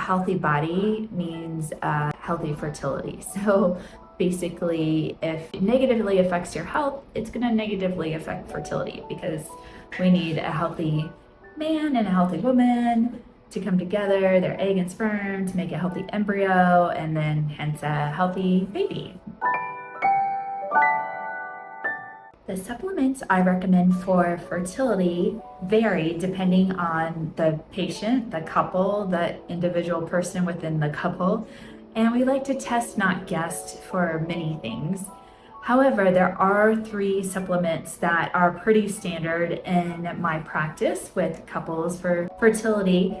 healthy body means healthy fertility. So basically, if it negatively affects your health, it's going to negatively affect fertility, because we need a healthy man and a healthy woman to come together, their egg and sperm, to make a healthy embryo, and then hence a healthy baby. The supplements I recommend for fertility vary depending on the patient, the couple, the individual person within the couple, and we like to test, not guess, for many things. However, there are 3 supplements that are pretty standard in my practice with couples for fertility.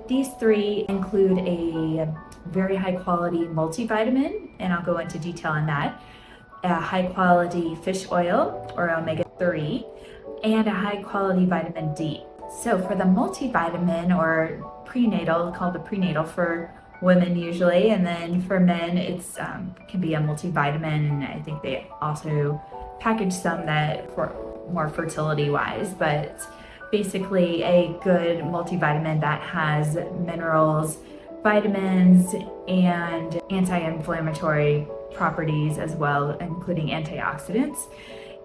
These 3 include a very high quality multivitamin, and I'll go into detail on that, a high quality fish oil or omega-3, and a high quality vitamin D. So for the multivitamin or prenatal, called the prenatal for women usually, and then for men it's can be a multivitamin, and I think they also package some that for more fertility wise, but basically a good multivitamin that has minerals, vitamins, and anti-inflammatory properties as well, including antioxidants.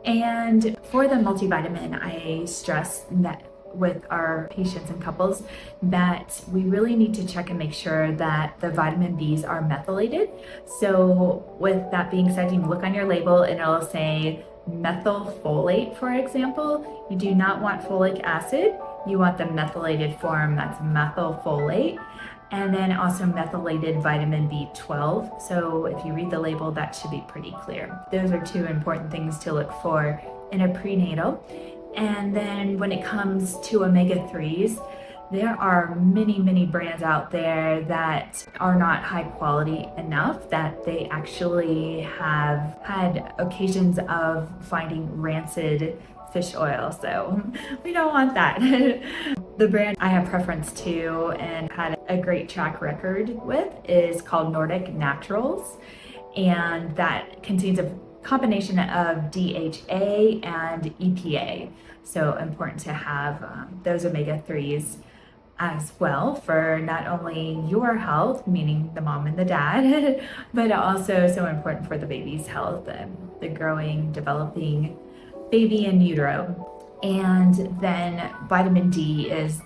And for the multivitamin, I stress that with our patients and couples that we really need to check and make sure that the vitamin Bs are methylated. So with that being said, you can look on your label and it'll say methylfolate, for example. You do not want folic acid, you want the methylated form, that's methylfolate. And then also methylated vitamin B12. So if you read the label, that should be pretty clear. Those are 2 important things to look for in a prenatal. And then when it comes to omega-3s, there are many brands out there that are not high quality enough, that they actually have had occasions of finding rancid fish oil. So we don't want that. The brand I have preference to and had a great track record with is called Nordic Naturals, and that contains a combination of DHA and EPA. So important to have those omega-3s as well for not only your health, meaning the mom and the dad, but also so important for the baby's health, the growing, developing baby in utero. And then vitamin D is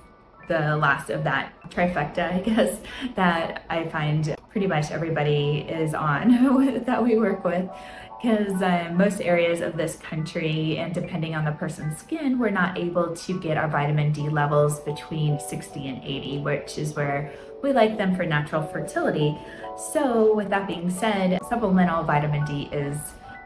the last of that trifecta, I guess, that I find pretty much everybody is on that we work with, because most areas of this country, and depending on the person's skin, we're not able to get our vitamin D levels between 60 and 80, which is where we like them for natural fertility. So with that being said, supplemental vitamin D is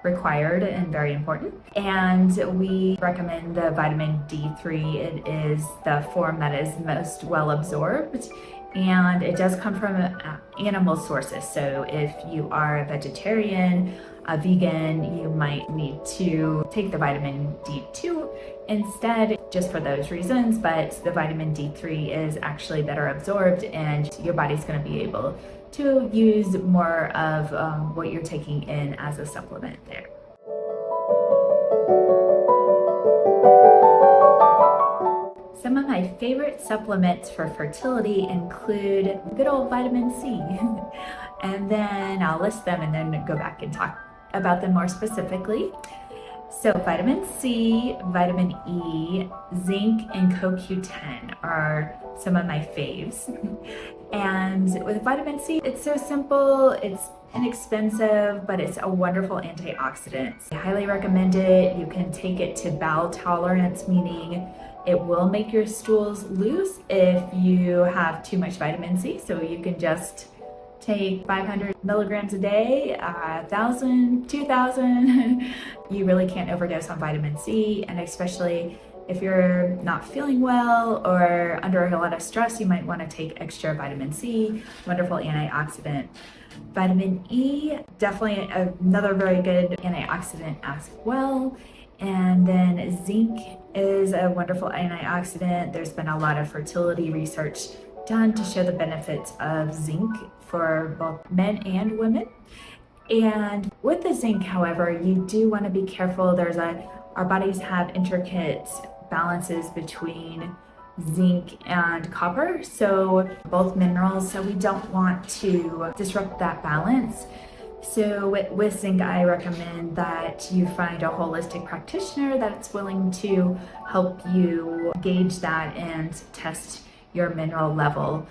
required and very important, and we recommend the vitamin D3. It is the form that is most well absorbed, and it does come from animal sources. So if you are a vegetarian, a vegan, you might need to take the vitamin D2 instead, just for those reasons. But the vitamin D3 is actually better absorbed, and your body's going to be able to use more of what you're taking in as a supplement there. Some of my favorite supplements for fertility include good old vitamin C. And then I'll list them and then go back and talk about them more specifically. So vitamin C, vitamin E, zinc, and CoQ10 are some of my faves. And with vitamin C, it's so simple, it's inexpensive, but it's a wonderful antioxidant. I highly recommend it. You can take it to bowel tolerance, meaning it will make your stools loose if you have too much vitamin C. So you can just take 500 milligrams a day, 1,000, 2,000. You really can't overdose on vitamin C, and especially if you're not feeling well or under a lot of stress, you might want to take extra vitamin C, wonderful antioxidant. Vitamin E, definitely another very good antioxidant as well. And then zinc is a wonderful antioxidant. There's been a lot of fertility research done to show the benefits of zinc for both men and women. And with the zinc, however, you do want to be careful. Our bodies have intricate balances between zinc and copper, so both minerals, so we don't want to disrupt that balance. So with zinc, I recommend that you find a holistic practitioner that's willing to help you gauge that and test your mineral level.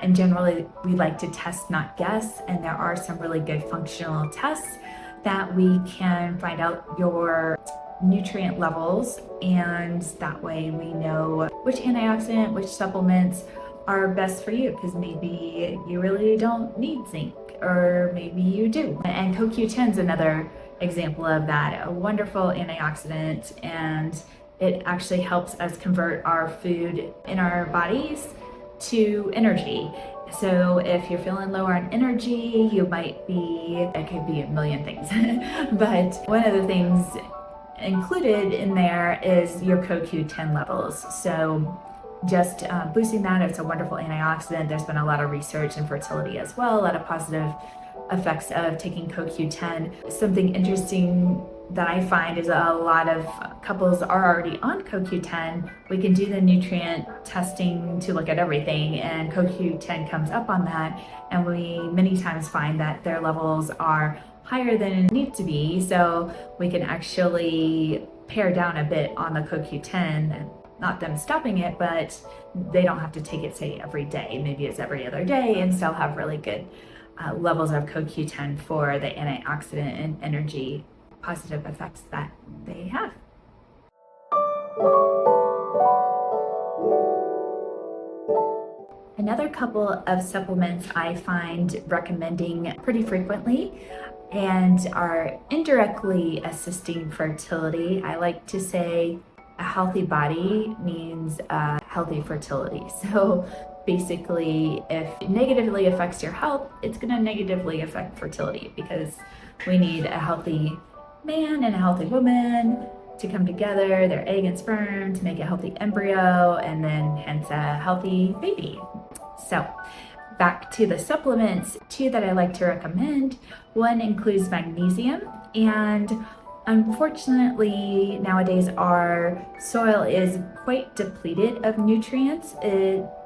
And generally, we like to test, not guess, and there are some really good functional tests that we can find out your nutrient levels, and that way we know which antioxidant, which supplements are best for you, because maybe you really don't need zinc, or maybe you do. And CoQ10 is another example of that, a wonderful antioxidant, and it actually helps us convert our food in our bodies to energy. So if you're feeling low on energy, you might be, it could be a million things, but one of the things included in there is your CoQ10 levels. So just boosting that, it's a wonderful antioxidant. There's been a lot of research in fertility as well, a lot of positive effects of taking CoQ10. Something interesting that I find is a lot of couples are already on CoQ10. We can do the nutrient testing to look at everything, and CoQ10 comes up on that, and we many times find that their levels are higher than it needs to be, so we can actually pare down a bit on the CoQ10, not them stopping it, but they don't have to take it, say, every day. Maybe it's every other day, and still have really good levels of CoQ10 for the antioxidant and energy positive effects that they have. Another couple of supplements I find recommending pretty frequently and are indirectly assisting fertility. I like to say a healthy body means healthy fertility. So basically, if it negatively affects your health, it's going to negatively affect fertility, because we need a healthy man and a healthy woman to come together, their egg and sperm, to make a healthy embryo, and then hence a healthy baby. So back to the supplements, two that I like to recommend. One includes magnesium, and unfortunately nowadays our soil is quite depleted of nutrients.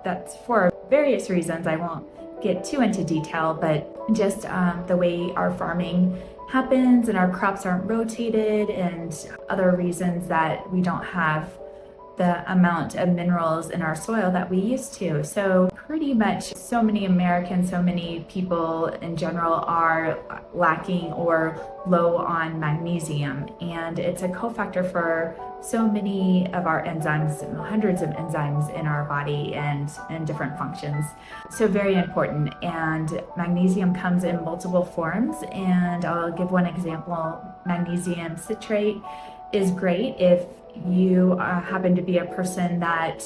That's for various reasons. I won't get too into detail, but just the way our farming happens and our crops aren't rotated, and other reasons that we don't have the amount of minerals in our soil that we used to. So pretty much so many Americans, so many people in general are lacking or low on magnesium, and it's a cofactor for so many of our enzymes, hundreds of enzymes in our body and different functions. So very important. And magnesium comes in multiple forms, and I'll give one example. Magnesium citrate is great if you happen to be a person that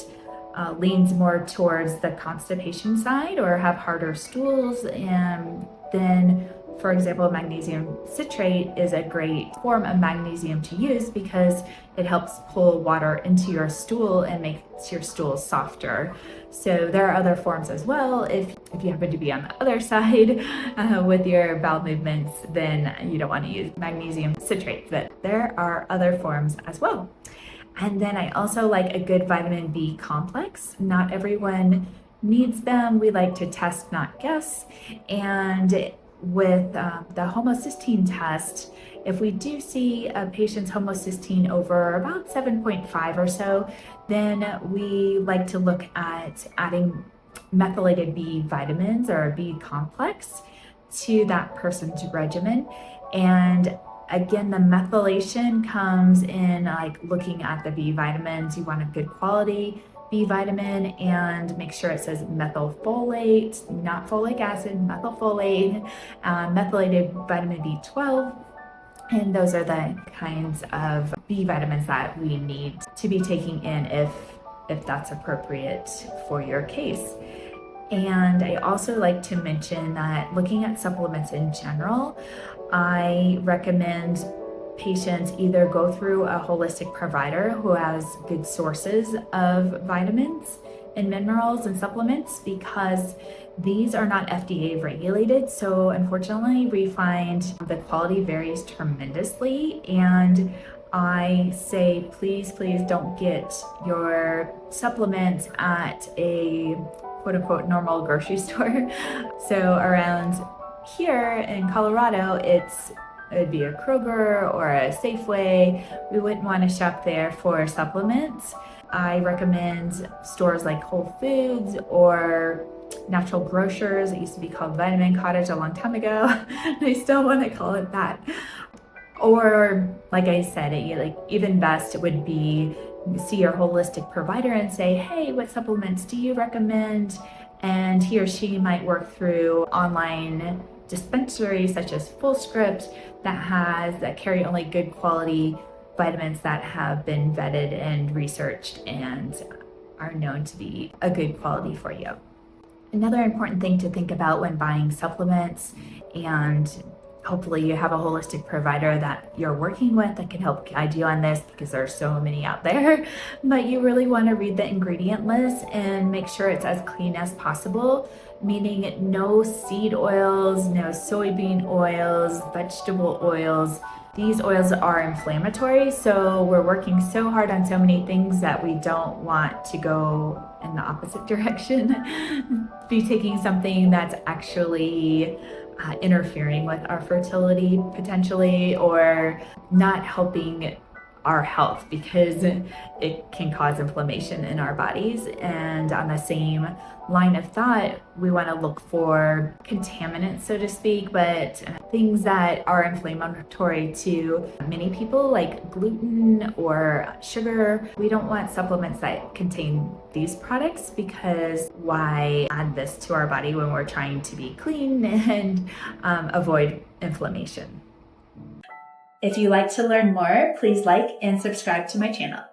leans more towards the constipation side or have harder stools, and then, for example, magnesium citrate is a great form of magnesium to use because it helps pull water into your stool and makes your stool softer. So there are other forms as well. If you happen to be on the other side with your bowel movements, then you don't want to use magnesium citrate, but there are other forms as well. And then I also like a good vitamin B complex. Not everyone needs them. We like to test, not guess. And with the homocysteine test, if we do see a patient's homocysteine over about 7.5 or so, then we like to look at adding methylated B vitamins or a B complex to that person's regimen. And again, the methylation comes in like looking at the B vitamins. You want a good quality B vitamin, and make sure it says methylfolate, not folic acid, methylfolate, methylated vitamin B12. And those are the kinds of B vitamins that we need to be taking in if that's appropriate for your case. And I also like to mention that looking at supplements in general, I recommend patients either go through a holistic provider who has good sources of vitamins and minerals and supplements, because these are not FDA regulated. So unfortunately, we find the quality varies tremendously, and I say, please don't get your supplements at a quote unquote normal grocery store. So around here in Colorado, it would be a Kroger or a Safeway. We wouldn't want to shop there for supplements. I recommend stores like Whole Foods or Natural Grocers. It used to be called Vitamin Cottage a long time ago. I still want to call it that. Or, like I said, even best would be see your holistic provider and say, hey, what supplements do you recommend? And he or she might work through online dispensaries such as FullScript that carry only good quality vitamins that have been vetted and researched and are known to be a good quality for you. Another important thing to think about when buying supplements, and hopefully you have a holistic provider that you're working with that can help guide you on this, because there are so many out there, but you really want to read the ingredient list and make sure it's as clean as possible, meaning no seed oils, no soybean oils, vegetable oils. These oils are inflammatory, so we're working so hard on so many things that we don't want to go in the opposite direction. Be taking something that's actually interfering with our fertility potentially, or not helping our health, because it can cause inflammation in our bodies. And on the same line of thought, we want to look for contaminants, so to speak, but things that are inflammatory to many people, like gluten or sugar. We don't want supplements that contain these products, because why add this to our body when we're trying to be clean and avoid inflammation? If you'd like to learn more, please like and subscribe to my channel.